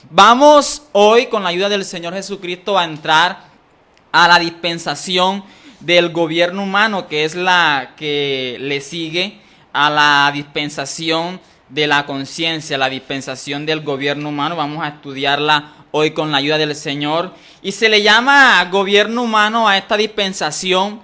Vamos hoy, con la ayuda del Señor Jesucristo, a entrar a la dispensación del gobierno humano, que es la que le sigue a la dispensación de la conciencia, la dispensación del gobierno humano. Vamos a estudiarla hoy con la ayuda del Señor. Y se le llama gobierno humano a esta dispensación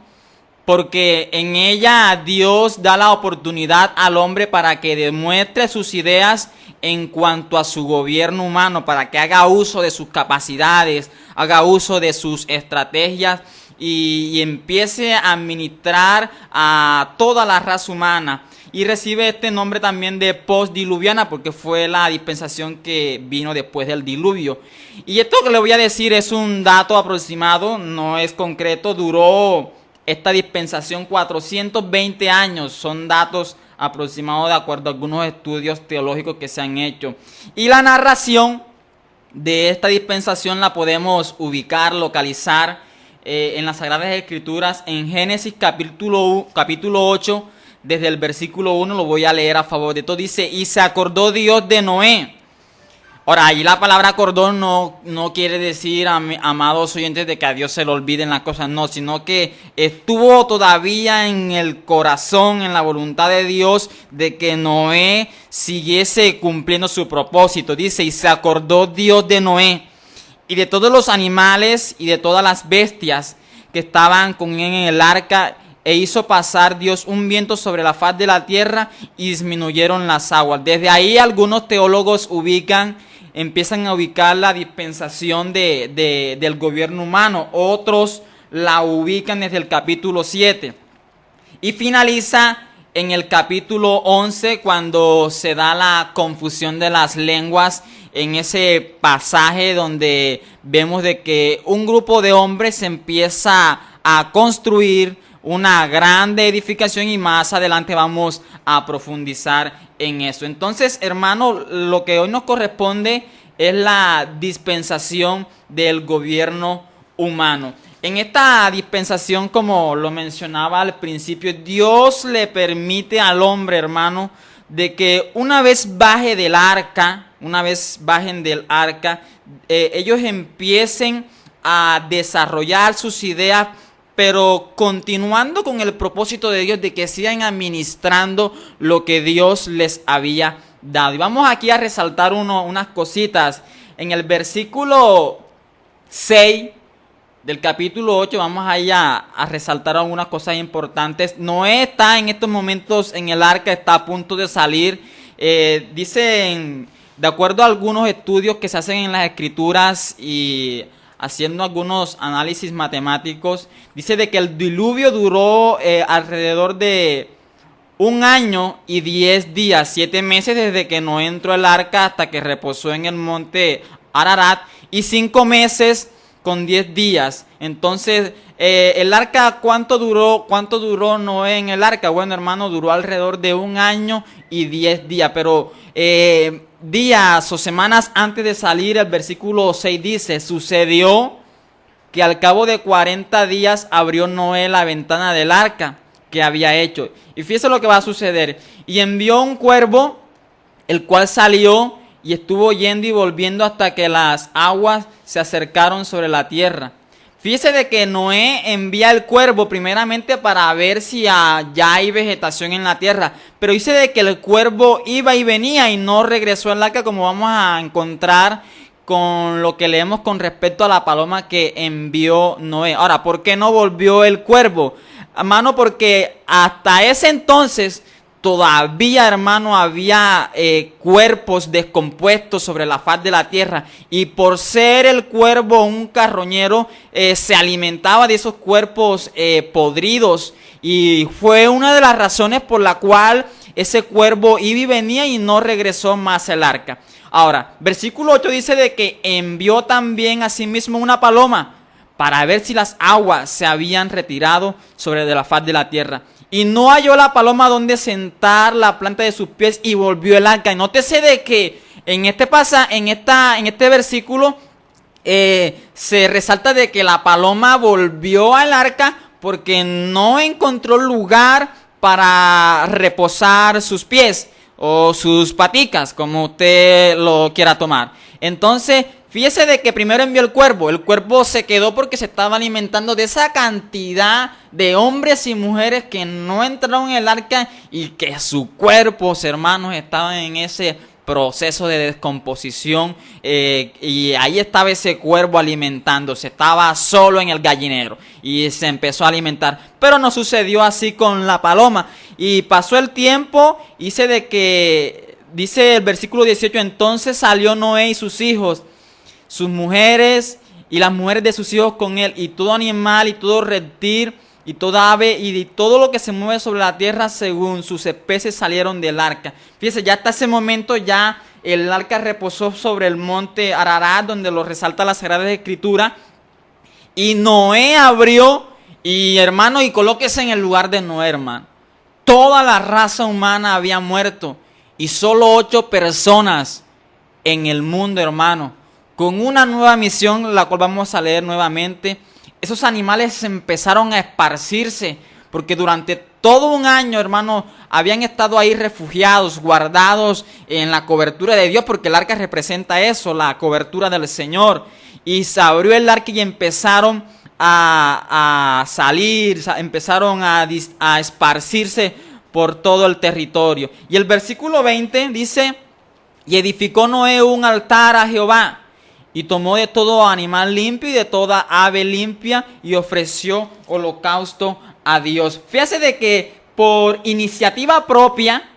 porque en ella Dios da la oportunidad al hombre para que demuestre sus ideas en cuanto a su gobierno humano, para que haga uso de sus capacidades, haga uso de sus estrategias y empiece a administrar a toda la raza humana. Y recibe este nombre también de postdiluviana porque fue la dispensación que vino después del diluvio. Y esto que le voy a decir es un dato aproximado, no es concreto. Duró esta dispensación 420 años, son datos aproximados de acuerdo a algunos estudios teológicos que se han hecho. Y la narración de esta dispensación la podemos ubicar, localizar en las Sagradas Escrituras, en Génesis capítulo 8, desde el versículo 1, lo voy a leer a favor de todo. Dice: y se acordó Dios de Noé. Ahora, ahí la palabra acordó no quiere decir, amados oyentes, de que a Dios se le olviden las cosas, no, sino que estuvo todavía en el corazón, en la voluntad de Dios, de que Noé siguiese cumpliendo su propósito. Dice: y se acordó Dios de Noé y de todos los animales y de todas las bestias que estaban con él en el arca, e hizo pasar Dios un viento sobre la faz de la tierra y disminuyeron las aguas. Desde ahí algunos teólogos empiezan a ubicar la dispensación del gobierno humano. Otros la ubican desde el capítulo 7. Y finaliza en el capítulo 11 cuando se da la confusión de las lenguas, en ese pasaje donde vemos de que un grupo de hombres empieza a construir una grande edificación, y más adelante vamos a profundizar en eso. Entonces, hermano, lo que hoy nos corresponde es la dispensación del gobierno humano. En esta dispensación, como lo mencionaba al principio, Dios le permite al hombre, hermano, de que una vez bajen del arca, ellos empiecen a desarrollar sus ideas, pero continuando con el propósito de Dios de que sigan administrando lo que Dios les había dado. Y vamos aquí a resaltar unas cositas. En el versículo 6 del capítulo 8 vamos a resaltar algunas cosas importantes. Noé está en estos momentos en el arca, está a punto de salir. Dicen, de acuerdo a algunos estudios que se hacen en las escrituras y haciendo algunos análisis matemáticos, dice de que el diluvio duró alrededor de 1 año y 10 días, 7 meses desde que no entró el arca hasta que reposó en el monte Ararat, y 5 meses con 10 días. Entonces, el arca, ¿cuánto duró Noé en el arca? Bueno, hermano, duró alrededor de 1 año y 10 días, pero días o semanas antes de salir, el versículo 6 dice: sucedió que al cabo de 40 días abrió Noé la ventana del arca que había hecho. Y fíjese lo que va a suceder. Y envió un cuervo, el cual salió y estuvo yendo y volviendo hasta que las aguas se acercaron sobre la tierra. Fíjese de que Noé envía el cuervo primeramente para ver si ya hay vegetación en la tierra. Pero dice de que el cuervo iba y venía y no regresó al arca, como vamos a encontrar con lo que leemos con respecto a la paloma que envió Noé. Ahora, ¿por qué no volvió el cuervo? Hermano, porque hasta ese entonces todavía, hermano, había cuerpos descompuestos sobre la faz de la tierra, y por ser el cuervo un carroñero, se alimentaba de esos cuerpos podridos, y fue una de las razones por la cual ese cuervo iba y venía y no regresó más al arca. Ahora, versículo 8 dice de que envió también a sí mismo una paloma para ver si las aguas se habían retirado sobre de la faz de la tierra. Y no halló la paloma donde sentar la planta de sus pies, y volvió el arca. Y nótese de que en este versículo se resalta de que la paloma volvió al arca porque no encontró lugar para reposar sus pies o sus paticas, como usted lo quiera tomar. Entonces, fíjese de que primero envió el cuervo se quedó porque se estaba alimentando de esa cantidad de hombres y mujeres que no entraron en el arca y que sus cuerpos, hermanos, estaban en ese proceso de descomposición, y ahí estaba ese cuervo alimentándose, estaba solo en el gallinero y se empezó a alimentar. Pero no sucedió así con la paloma, y pasó el tiempo. Dice el versículo 18, entonces salió Noé y sus hijos, sus mujeres y las mujeres de sus hijos con él, y todo animal y todo reptil y toda ave y todo lo que se mueve sobre la tierra según sus especies salieron del arca. Fíjese, ya hasta ese momento ya el arca reposó sobre el monte Ararat, donde lo resalta la Sagrada Escritura. Y Noé abrió, y hermano, y colóquese en el lugar de Noé, hermano. Toda la raza humana había muerto, y solo 8 personas en el mundo, hermano, con una nueva misión, la cual vamos a leer nuevamente. Esos animales empezaron a esparcirse, porque durante todo un año, hermano, habían estado ahí refugiados, guardados en la cobertura de Dios, porque el arca representa eso, la cobertura del Señor. Y se abrió el arca y empezaron a salir, empezaron a esparcirse por todo el territorio. Y el versículo 20 dice, y edificó Noé un altar a Jehová, y tomó de todo animal limpio y de toda ave limpia y ofreció holocausto a Dios. Fíjese de que por iniciativa propia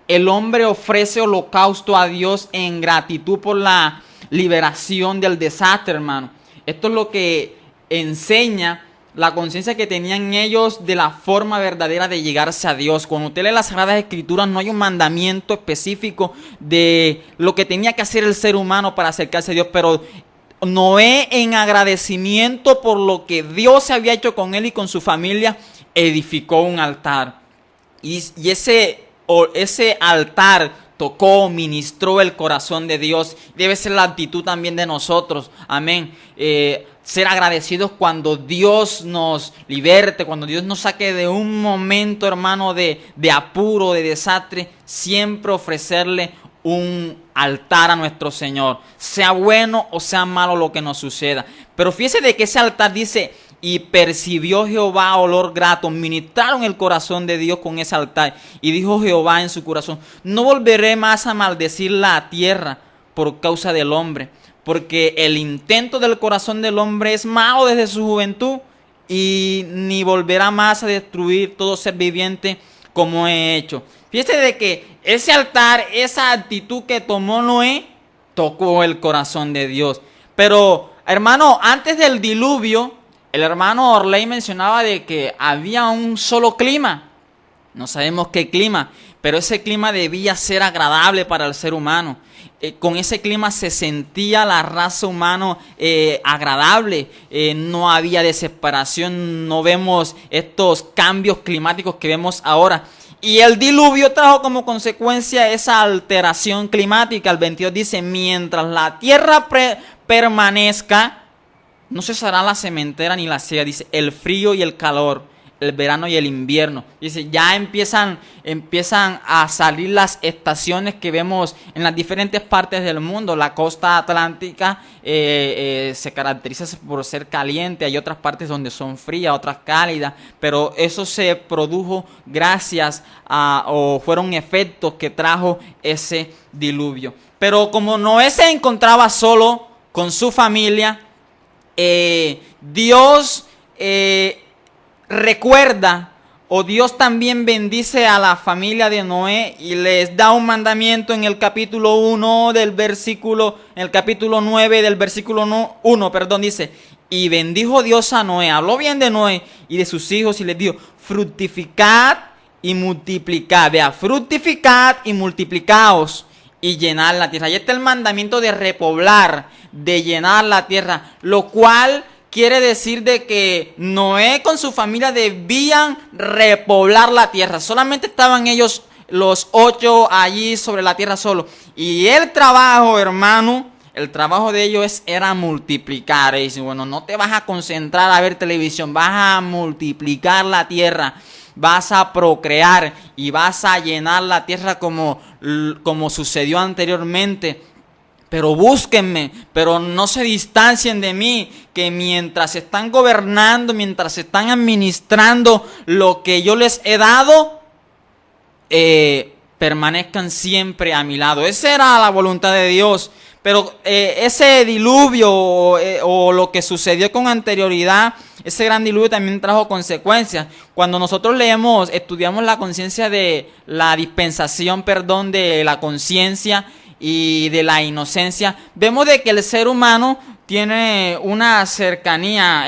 el hombre ofrece holocausto a Dios en gratitud por la liberación del desastre, hermano. Esto es lo que enseña la conciencia que tenían ellos de la forma verdadera de llegarse a Dios. Cuando usted lee las Sagradas Escrituras, no hay un mandamiento específico de lo que tenía que hacer el ser humano para acercarse a Dios, pero Noé, en agradecimiento por lo que Dios había hecho con él y con su familia, edificó un altar. Y ese altar tocó, ministró el corazón de Dios. Debe ser la actitud también de nosotros. Amén. Ser agradecidos cuando Dios nos liberte, cuando Dios nos saque de un momento, hermano, de apuro, de desastre. Siempre ofrecerle un altar a nuestro Señor, sea bueno o sea malo lo que nos suceda. Pero fíjese de que ese altar dice, y percibió Jehová olor grato. Ministraron el corazón de Dios con ese altar. Y dijo Jehová en su corazón, no volveré más a maldecir la tierra por causa del hombre, porque el intento del corazón del hombre es malo desde su juventud, y ni volverá más a destruir todo ser viviente como he hecho. Fíjese de que ese altar, esa actitud que tomó Noé, tocó el corazón de Dios. Pero, hermano, antes del diluvio, el hermano Orley mencionaba de que había un solo clima. No sabemos qué clima, pero ese clima debía ser agradable para el ser humano. Con ese clima se sentía la raza humana agradable, no había desesperación, no vemos estos cambios climáticos que vemos ahora. Y el diluvio trajo como consecuencia esa alteración climática. El 22 dice, mientras la tierra permanezca, no cesará la sementera ni la siega. Dice, el frío y el calor, el verano y el invierno. Dice, ya empiezan a salir las estaciones que vemos en las diferentes partes del mundo. La costa atlántica se caracteriza por ser caliente. Hay otras partes donde son frías, otras cálidas. Pero eso se produjo gracias o fueron efectos que trajo ese diluvio. Pero como Noé se encontraba solo con su familia, Dios recuerda, o Dios también bendice a la familia de Noé y les da un mandamiento en el capítulo 1 del versículo, en el capítulo 9 del versículo 1, dice, y bendijo Dios a Noé, habló bien de Noé y de sus hijos y les dijo, fructificad y multiplicad, vea, fructificad y multiplicaos y llenad la tierra. Ahí está el mandamiento de repoblar, de llenar la tierra, lo cual quiere decir de que Noé con su familia debían repoblar la tierra. Solamente estaban ellos, los 8, allí sobre la tierra solo. Y el trabajo, hermano, el trabajo de ellos era multiplicar. Y dice, bueno, no te vas a concentrar a ver televisión, vas a multiplicar la tierra, vas a procrear y vas a llenar la tierra como sucedió anteriormente. pero búsquenme, pero no se distancien de mí, que mientras están gobernando, mientras están administrando lo que yo les he dado, permanezcan siempre a mi lado. Esa era la voluntad de Dios. Pero ese diluvio o lo que sucedió con anterioridad, ese gran diluvio también trajo consecuencias. Cuando nosotros estudiamos la conciencia de la dispensación, de la conciencia y de la inocencia, vemos de que el ser humano tiene una cercanía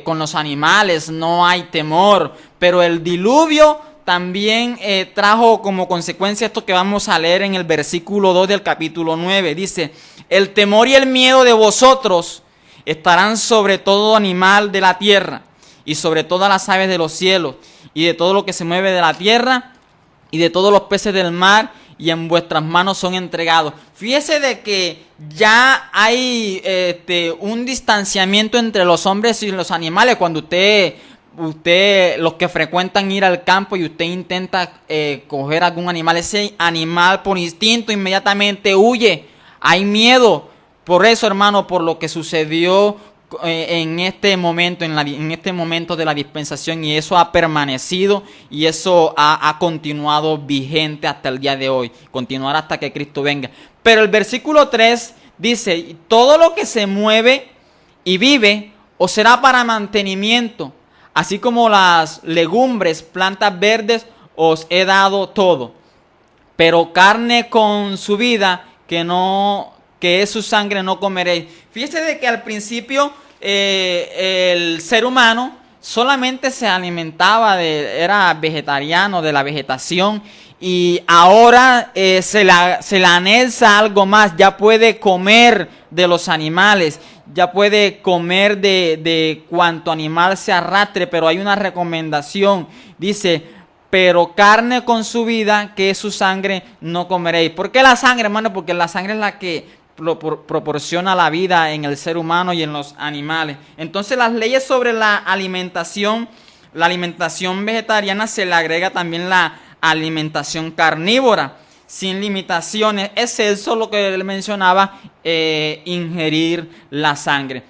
con los animales, no hay temor, pero el diluvio también trajo como consecuencia esto que vamos a leer en el versículo 2 del capítulo 9. Dice: el temor y el miedo de vosotros estarán sobre todo animal de la tierra, y sobre todas las aves de los cielos, y de todo lo que se mueve de la tierra, y de todos los peces del mar, y en vuestras manos son entregados. Fíjese de que ya hay un distanciamiento entre los hombres y los animales. Cuando usted, los que frecuentan ir al campo y usted intenta coger algún animal, ese animal por instinto inmediatamente huye. Hay miedo. Por eso, hermano, por lo que sucedió en este momento, en este momento de la dispensación, y eso ha permanecido y eso ha continuado vigente hasta el día de hoy, continuará hasta que Cristo venga. Pero el versículo 3 dice: todo lo que se mueve y vive os será para mantenimiento, así como las legumbres, plantas verdes, os he dado todo. Pero carne con su vida, que es su sangre, no comeréis. Fíjese de que al principio el ser humano solamente se alimentaba era vegetariano, de la vegetación, y ahora se le anhela algo más. Ya puede comer de los animales, ya puede comer de cuanto animal se arrastre, pero hay una recomendación. Dice: pero carne con su vida, que es su sangre, no comeréis. ¿Por qué la sangre, hermano? Porque la sangre es la que proporciona la vida en el ser humano y en los animales. Entonces, las leyes sobre la alimentación vegetariana, se le agrega también la alimentación carnívora, sin limitaciones. Es eso lo que él mencionaba, ingerir la sangre.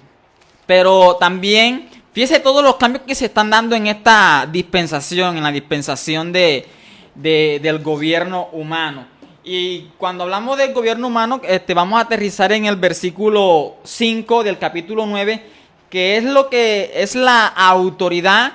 Pero también, fíjese todos los cambios que se están dando en esta dispensación, en la dispensación del gobierno humano. Y cuando hablamos del gobierno humano, vamos a aterrizar en el versículo 5 del capítulo 9, que es lo que es la autoridad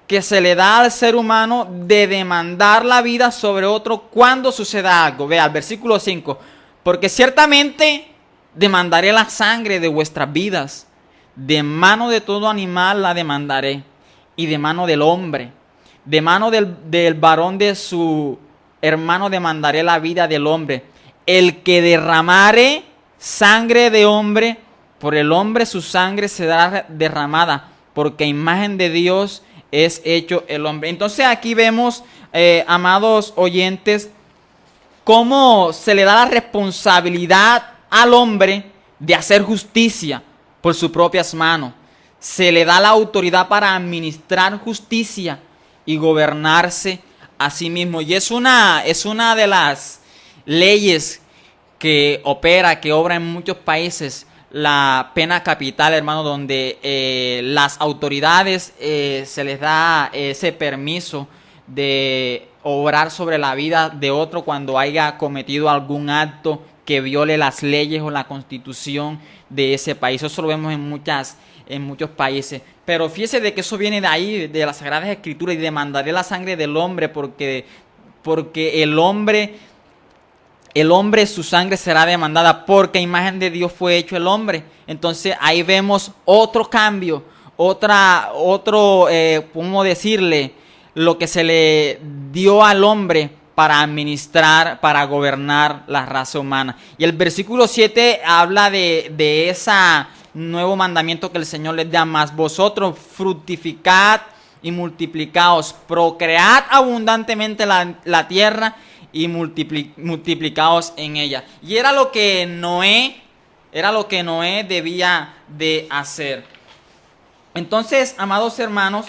que se le da al ser humano de demandar la vida sobre otro cuando suceda algo. Vea, el versículo 5: porque ciertamente demandaré la sangre de vuestras vidas, de mano de todo animal la demandaré, y de mano del hombre, de mano del varón de su hermano demandaré la vida del hombre. El que derramare sangre de hombre, por el hombre su sangre será derramada, porque a imagen de Dios es hecho el hombre. Entonces aquí vemos, amados oyentes, cómo se le da la responsabilidad al hombre de hacer justicia por sus propias manos. Se le da la autoridad para administrar justicia y gobernarse a sí mismo. Y es una de las leyes que obra en muchos países, la pena capital, hermano, donde las autoridades se les da ese permiso de obrar sobre la vida de otro cuando haya cometido algún acto que viole las leyes o la constitución de ese país. Eso lo vemos en muchos países. Pero fíjese de que eso viene de ahí, de las Sagradas Escrituras: y demandaré la sangre del hombre, porque el hombre su sangre será demandada, porque a imagen de Dios fue hecho el hombre. Entonces ahí vemos otro cambio, ¿cómo decirle? Lo que se le dio al hombre para administrar, para gobernar la raza humana. Y el versículo 7 habla de esa nuevo mandamiento que el Señor les da: más vosotros fructificad y multiplicaos, procread abundantemente la tierra y multiplicaos en ella. Y era lo que Noé debía de hacer. Entonces, amados hermanos,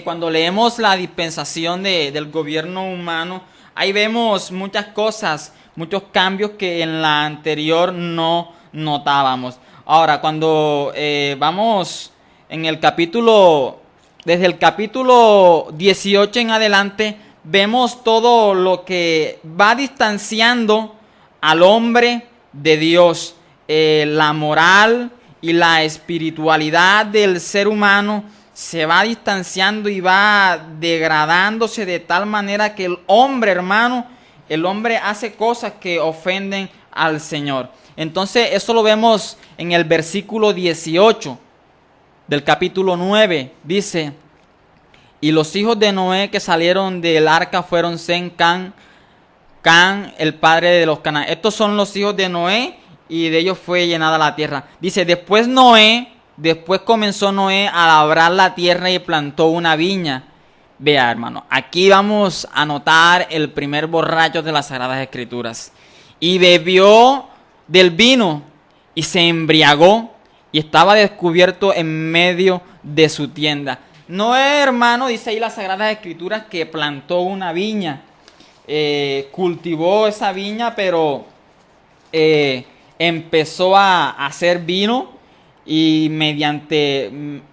cuando leemos la dispensación del gobierno humano, ahí vemos muchas cosas. muchos cambios que en la anterior no notábamos. Ahora, cuando vamos en el capítulo, desde el capítulo 18 en adelante, vemos todo lo que va distanciando al hombre de Dios. La moral y la espiritualidad del ser humano se va distanciando y va degradándose de tal manera que el hombre, hermano, el hombre hace cosas que ofenden al Señor. Entonces, eso lo vemos en el versículo 18 del capítulo 9. Dice: y los hijos de Noé que salieron del arca fueron Sem, Can, el padre de los cananeos. Estos son los hijos de Noé, y de ellos fue llenada la tierra. Dice, después comenzó Noé a labrar la tierra y plantó una viña. Vea, hermano, aquí vamos a notar el primer borracho de las Sagradas Escrituras. Y bebió del vino y se embriagó y estaba descubierto en medio de su tienda. Noé, hermano, dice ahí las Sagradas Escrituras que plantó una viña. Cultivó esa viña, pero empezó a hacer vino, y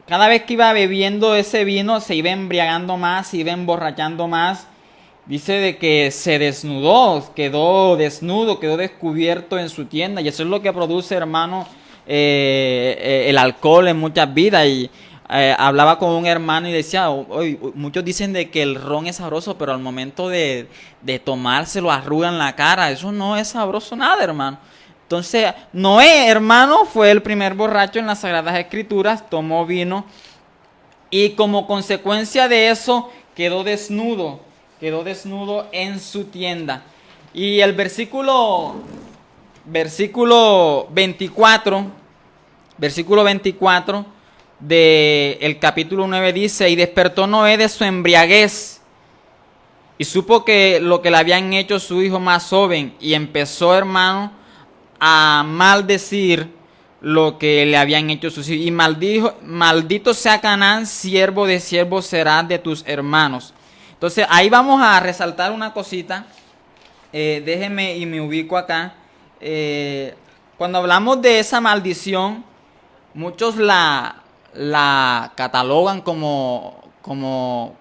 cada vez que iba bebiendo ese vino se iba embriagando más, se iba emborrachando más. Dice de que se desnudó, quedó desnudo, quedó descubierto en su tienda, y eso es lo que produce, hermano, el alcohol en muchas vidas. Y hablaba con un hermano y decía, muchos dicen de que el ron es sabroso, pero al momento de tomárselo arrugan la cara. Eso no es sabroso nada, hermano. Entonces, Noé, hermano, fue el primer borracho en las Sagradas Escrituras, tomó vino, y como consecuencia de eso quedó desnudo en su tienda. Y el versículo 24 del capítulo 9 dice: y despertó Noé de su embriaguez y supo que lo que le habían hecho su hijo más joven, y empezó, hermano, a maldecir lo que le habían hecho sus hijos, y maldijo: maldito sea Canaán, siervo de siervos será de tus hermanos. Entonces ahí vamos a resaltar una cosita. Déjenme y me ubico acá. Cuando hablamos de esa maldición, muchos la catalogan como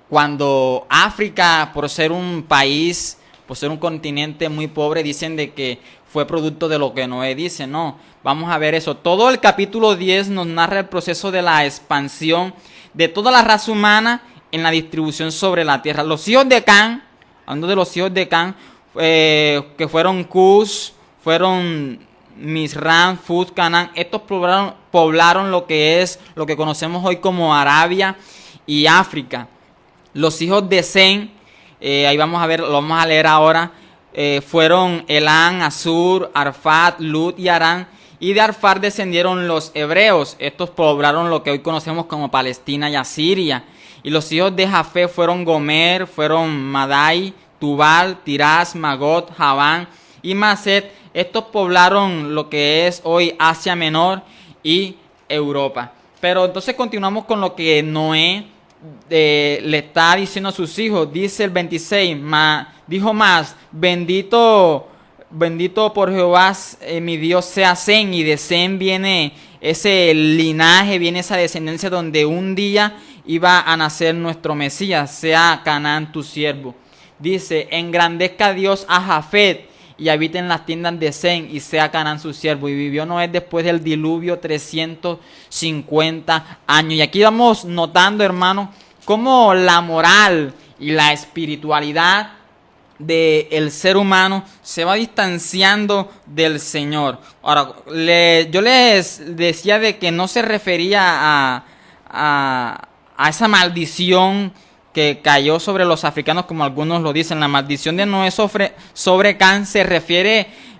cuando África, por ser un país, por ser un continente muy pobre, dicen de que fue producto de lo que Noé dice. No, vamos a ver eso. Todo el capítulo 10 nos narra el proceso de la expansión de toda la raza humana en la distribución sobre la tierra. Los hijos de Can, hablando de los hijos de Can, que fueron Cus, fueron Misram, Fut, Canaán. Estos poblaron lo que conocemos hoy como Arabia y África. Los hijos de Sem, ahí vamos a ver, lo vamos a leer ahora, fueron Elam, Asur, Arfad, Lut y Arán. Y de Arfad descendieron los hebreos. Estos poblaron lo que hoy conocemos como Palestina y Asiria. Y los hijos de Jafé fueron Gomer, fueron Madai, Tubal, Tiras, Magot, Javán y Maset. Estos poblaron lo que es hoy Asia Menor y Europa. Pero entonces continuamos con lo que Noé le está diciendo a sus hijos. Dice el 26, dijo más: bendito por Jehová, mi Dios, sea Sem. Y de Sem viene ese linaje, viene esa descendencia donde un día iba a nacer nuestro Mesías, sea Canaán tu siervo. Dice: engrandezca Dios a Jafet y habita en las tiendas de Sem, y sea Canaán su siervo. Y vivió Noé después del diluvio 350 años. Y aquí vamos notando, hermano, cómo la moral y la espiritualidad del ser humano se va distanciando del Señor. Ahora, yo les decía de que no se refería a esa maldición que cayó sobre los africanos, como algunos lo dicen. La maldición de Noé sobre Can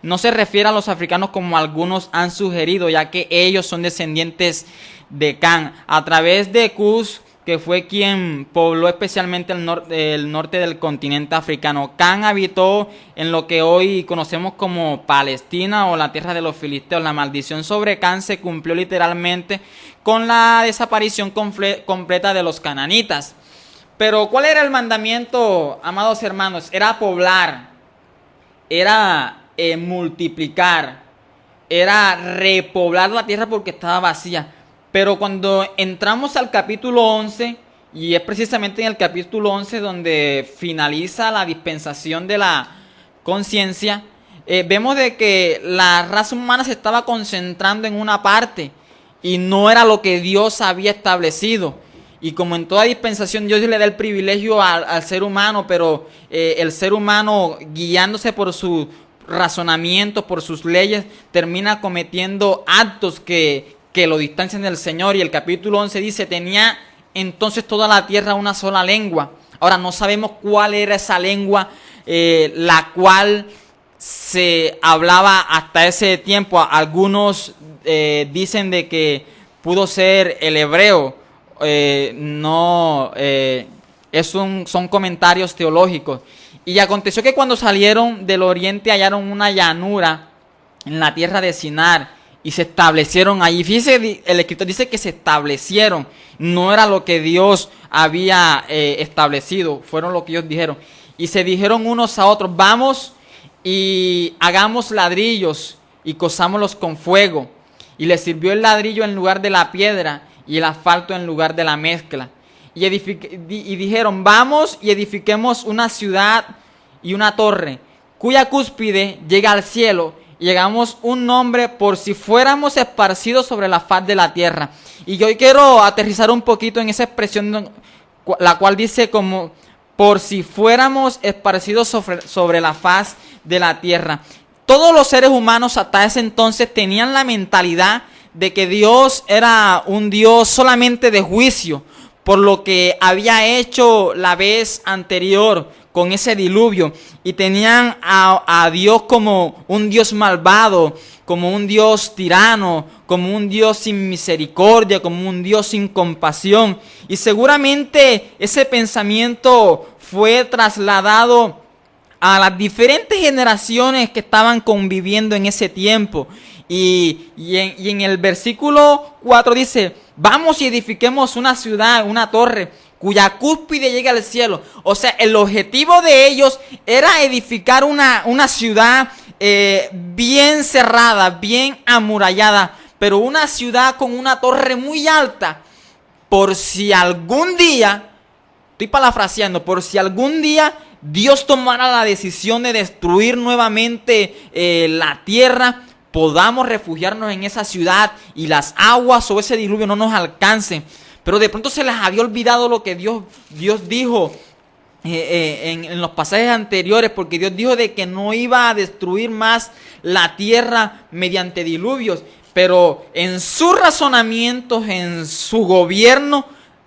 no se refiere a los africanos como algunos han sugerido, ya que ellos son descendientes de Can. A través de Cus, que fue quien pobló especialmente el norte del continente africano. Can habitó en lo que hoy conocemos como Palestina o la tierra de los filisteos. La maldición sobre Can se cumplió literalmente con la desaparición completa de los cananitas. Pero ¿cuál era el mandamiento, amados hermanos? Era poblar, era multiplicar, era repoblar la tierra porque estaba vacía. Pero cuando entramos al capítulo 11, y es precisamente en el capítulo 11 donde finaliza la dispensación de la conciencia, vemos de que la raza humana se estaba concentrando en una parte y no era lo que Dios había establecido. Y como en toda dispensación Dios le da el privilegio al ser humano, pero el ser humano, guiándose por su razonamiento, por sus leyes, termina cometiendo actos que lo distancian del Señor. Y el capítulo 11 dice: tenía entonces toda la tierra una sola lengua. Ahora no sabemos cuál era esa lengua, la cual se hablaba hasta ese tiempo. Algunos dicen de que pudo ser el hebreo. Son comentarios teológicos. Y aconteció que cuando salieron del oriente hallaron una llanura en la tierra de Sinar y se establecieron allí. Fíjese, el escritor dice que se establecieron. No era lo que Dios había establecido, fueron lo que ellos dijeron. Y se dijeron unos a otros: vamos y hagamos ladrillos y cozámoslos con fuego. Y les sirvió el ladrillo en lugar de la piedra y el asfalto en lugar de la mezcla. Y dijeron: vamos y edifiquemos una ciudad y una torre, cuya cúspide llega al cielo, y hagamos un nombre por si fuéramos esparcidos sobre la faz de la tierra. Y yo quiero aterrizar un poquito en esa expresión, la cual dice como por si fuéramos esparcidos sobre la faz de la tierra. Todos los seres humanos hasta ese entonces tenían la mentalidad de que Dios era un Dios solamente de juicio, por lo que había hecho la vez anterior con ese diluvio, y tenían a Dios como un Dios malvado, como un Dios tirano, como un Dios sin misericordia, como un Dios sin compasión. Y seguramente ese pensamiento fue trasladado a las diferentes generaciones que estaban conviviendo en ese tiempo. Y en el versículo 4 dice: vamos y edifiquemos una ciudad, una torre, cuya cúspide llega al cielo. O sea, el objetivo de ellos era edificar una ciudad bien cerrada, bien amurallada, pero una ciudad con una torre muy alta, por si algún día, estoy parafraseando, por si algún día Dios tomara la decisión de destruir nuevamente la tierra, podamos refugiarnos en esa ciudad y las aguas o ese diluvio no nos alcancen. Pero de pronto se les había olvidado lo que Dios dijo en los pasajes anteriores, porque Dios dijo de que no iba a destruir más la tierra mediante diluvios. Pero en sus razonamientos, en su gobierno,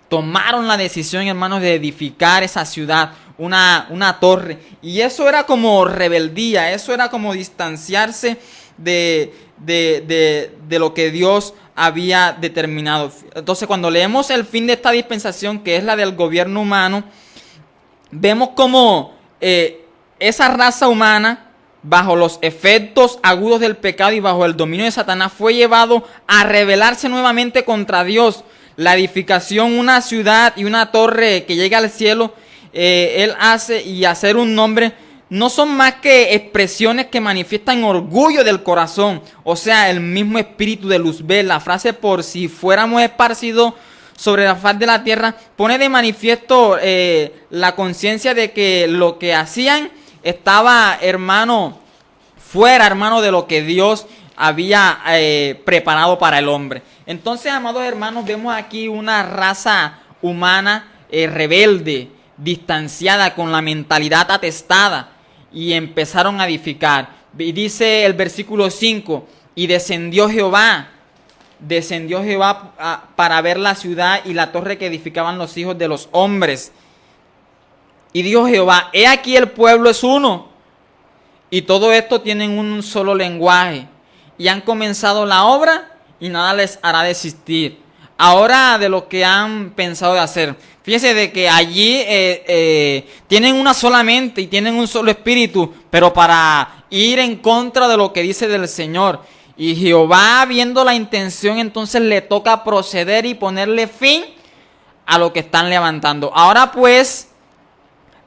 tomaron la decisión, hermanos, de edificar esa ciudad, una torre. Y eso era como rebeldía, eso era como distanciarse de lo que Dios había determinado. Entonces, cuando leemos el fin de esta dispensación, que es la del gobierno humano, vemos como esa raza humana, bajo los efectos agudos del pecado y bajo el dominio de Satanás, fue llevado a rebelarse nuevamente contra Dios. La edificación, una ciudad y una torre que llega al cielo, Él hace, y hacer un nombre, no son más que expresiones que manifiestan orgullo del corazón. O sea, el mismo espíritu de Luzbel. La frase por si fuéramos esparcidos sobre la faz de la tierra pone de manifiesto la conciencia de que lo que hacían estaba, fuera, hermano, de lo que Dios había preparado para el hombre. Entonces, amados hermanos, vemos aquí una raza humana rebelde, distanciada, con la mentalidad atestada, y empezaron a edificar. Y dice el versículo 5: y descendió Jehová para ver la ciudad y la torre que edificaban los hijos de los hombres. Y dijo Jehová: he aquí el pueblo es uno, y todo esto tienen un solo lenguaje, y han comenzado la obra, y nada les hará desistir. Ahora, de lo que han pensado de hacer. Fíjense de que allí tienen una sola mente y tienen un solo espíritu, pero para ir en contra de lo que dice del Señor. Y Jehová, viendo la intención, entonces le toca proceder y ponerle fin a lo que están levantando. Ahora pues,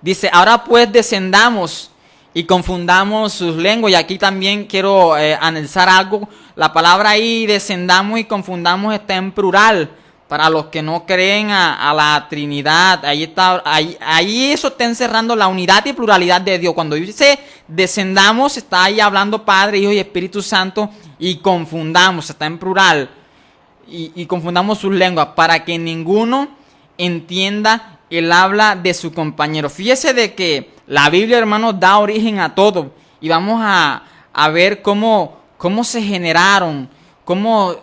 dice, ahora pues descendamos y confundamos sus lenguas. Y aquí también quiero analizar algo. La palabra ahí descendamos y confundamos está en plural. Para los que no creen a la Trinidad, ahí eso está encerrando la unidad y pluralidad de Dios. Cuando dice descendamos, está ahí hablando Padre, Hijo y Espíritu Santo, y confundamos, está en plural, y confundamos sus lenguas, para que ninguno entienda el habla de su compañero. Fíjese de que la Biblia, hermanos, da origen a todo, y vamos a ver cómo se generaron, cómo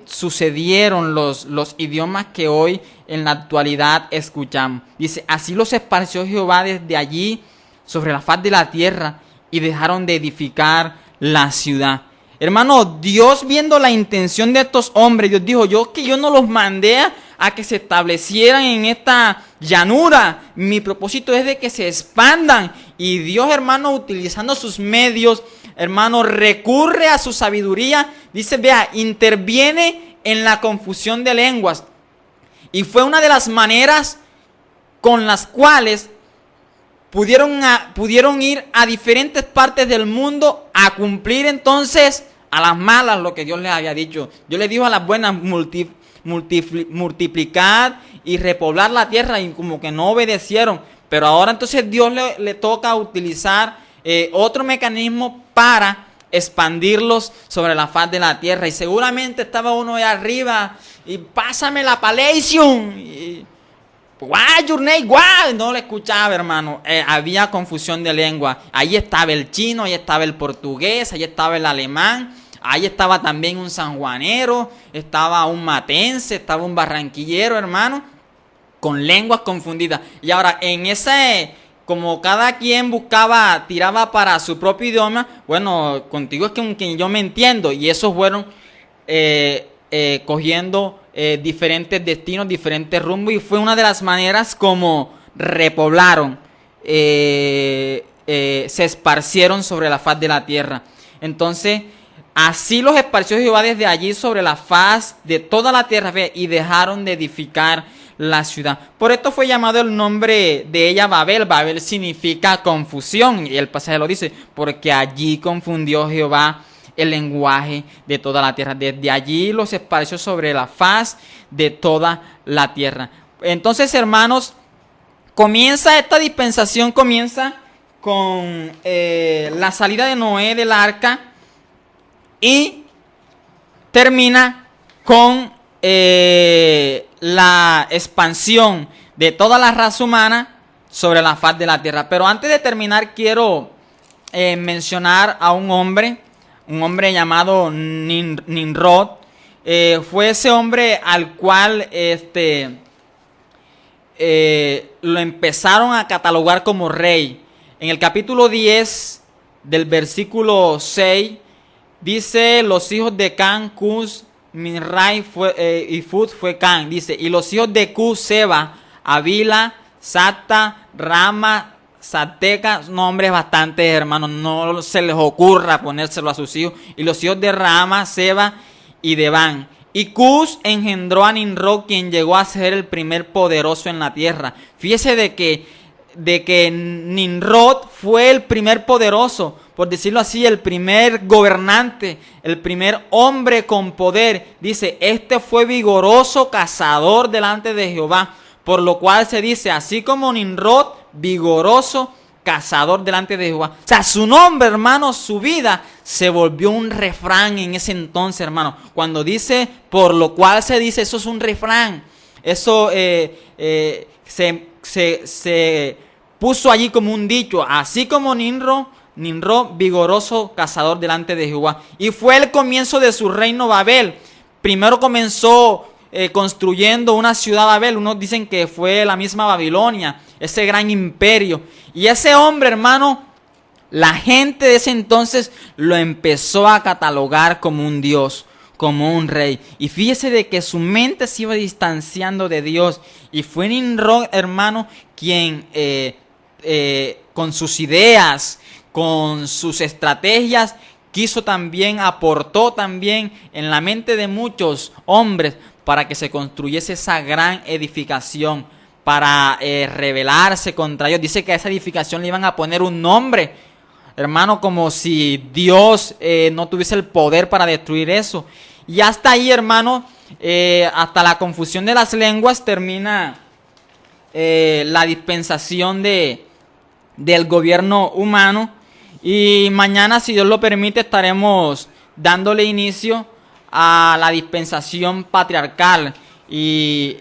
sucedieron los idiomas que hoy en la actualidad escuchamos. Dice, así los esparció Jehová desde allí sobre la faz de la tierra y dejaron de edificar la ciudad. Hermano, Dios viendo la intención de estos hombres, Dios dijo, yo no los mandé a que se establecieran en esta llanura. Mi propósito es de que se expandan. Y Dios, hermano, utilizando sus medios, hermano, recurre a su sabiduría. Dice, vea, interviene en la confusión de lenguas. Y fue una de las maneras con las cuales pudieron ir a diferentes partes del mundo a cumplir entonces a las malas lo que Dios les había dicho. Dios les dijo a las buenas, multiplicad y repoblar la tierra, y como que no obedecieron. Pero ahora entonces Dios le toca utilizar otro mecanismo para expandirlos sobre la faz de la tierra. Y seguramente estaba uno de arriba y pásame la palation. Y what's your name? What? No le escuchaba, hermano. Había confusión de lengua. Ahí estaba el chino, ahí estaba el portugués, ahí estaba el alemán, ahí estaba también un sanjuanero, estaba un matense, estaba un barranquillero, hermano, con lenguas confundidas. Y ahora en ese, como cada quien tiraba para su propio idioma, bueno, contigo es con quien yo me entiendo. Y esos fueron cogiendo diferentes destinos, diferentes rumbos, y fue una de las maneras como repoblaron, se esparcieron sobre la faz de la tierra. Entonces, así los esparció Jehová desde allí sobre la faz de toda la tierra, y dejaron de edificar la ciudad. Por esto fue llamado el nombre de ella Babel. Babel significa confusión, y el pasaje lo dice, porque allí confundió Jehová el lenguaje de toda la tierra. Desde allí los esparció sobre la faz de toda la tierra. Entonces, hermanos, esta dispensación comienza con la salida de Noé del arca y termina con la expansión de toda la raza humana sobre la faz de la tierra. Pero antes de terminar, quiero mencionar a un hombre llamado Nimrod. Fue ese hombre al cual lo empezaron a catalogar como rey. En el capítulo 10 del versículo 6 dice, los hijos de Can, Cus, Minrai y Fut fue Can. Dice, y los hijos de Cus, Seba, Avila, Sata, Rama, Sateca, nombres bastantes, hermanos, no se les ocurra ponérselo a sus hijos. Y los hijos de Rama, Seba y Devan. Y Cus engendró a Nimrod, quien llegó a ser el primer poderoso en la tierra. Fíjese de que Nimrod fue el primer poderoso, por decirlo así, el primer gobernante, el primer hombre con poder. Dice, este fue vigoroso cazador delante de Jehová, por lo cual se dice, así como Nimrod, vigoroso cazador delante de Jehová. O sea, su nombre, hermano, su vida se volvió un refrán en ese entonces, hermano. Cuando dice, por lo cual se dice, eso es un refrán. Eso se puso allí como un dicho, así como Nimrod, vigoroso cazador delante de Jehová. Y fue el comienzo de su reino Babel. Primero comenzó construyendo una ciudad Babel. Unos dicen que fue la misma Babilonia, ese gran imperio. Y ese hombre, hermano, la gente de ese entonces lo empezó a catalogar como un dios, como un rey. Y fíjese de que su mente se iba distanciando de Dios. Y fue Nimrod, hermano, quien con sus ideas, con sus estrategias, aportó también en la mente de muchos hombres para que se construyese esa gran edificación, para rebelarse contra ellos. Dice que a esa edificación le iban a poner un nombre, hermano, como si Dios no tuviese el poder para destruir eso. Y hasta ahí, hermano, hasta la confusión de las lenguas termina la dispensación del gobierno humano. Y mañana, si Dios lo permite, estaremos dándole inicio a la dispensación patriarcal. Y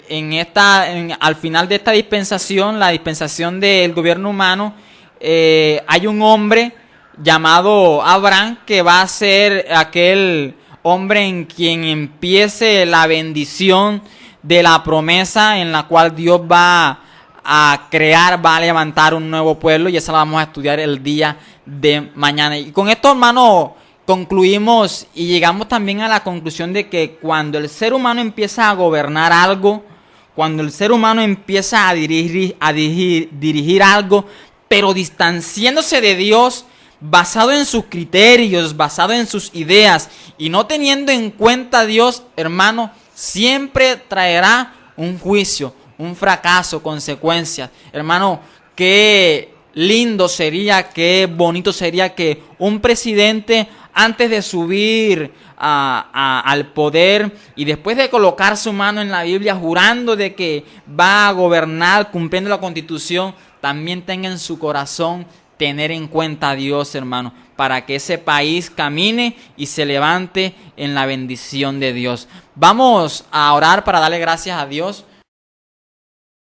al final de esta dispensación, la dispensación del gobierno humano, hay un hombre llamado Abraham que va a ser aquel hombre en quien empiece la bendición de la promesa en la cual Dios va a crear, va a levantar un nuevo pueblo, y esa la vamos a estudiar el día de mañana. Y con esto, hermano, concluimos y llegamos también a la conclusión de que cuando el ser humano empieza a gobernar algo, cuando el ser humano empieza a dirigir algo, pero distanciándose de Dios, basado en sus criterios, basado en sus ideas y no teniendo en cuenta a Dios, hermano, siempre traerá un juicio, un fracaso, consecuencias. Hermano, qué lindo sería, qué bonito sería que un presidente, antes de subir al poder y después de colocar su mano en la Biblia jurando de que va a gobernar cumpliendo la Constitución, también tenga en su corazón tener en cuenta a Dios, hermano, para que ese país camine y se levante en la bendición de Dios. Vamos a orar para darle gracias a Dios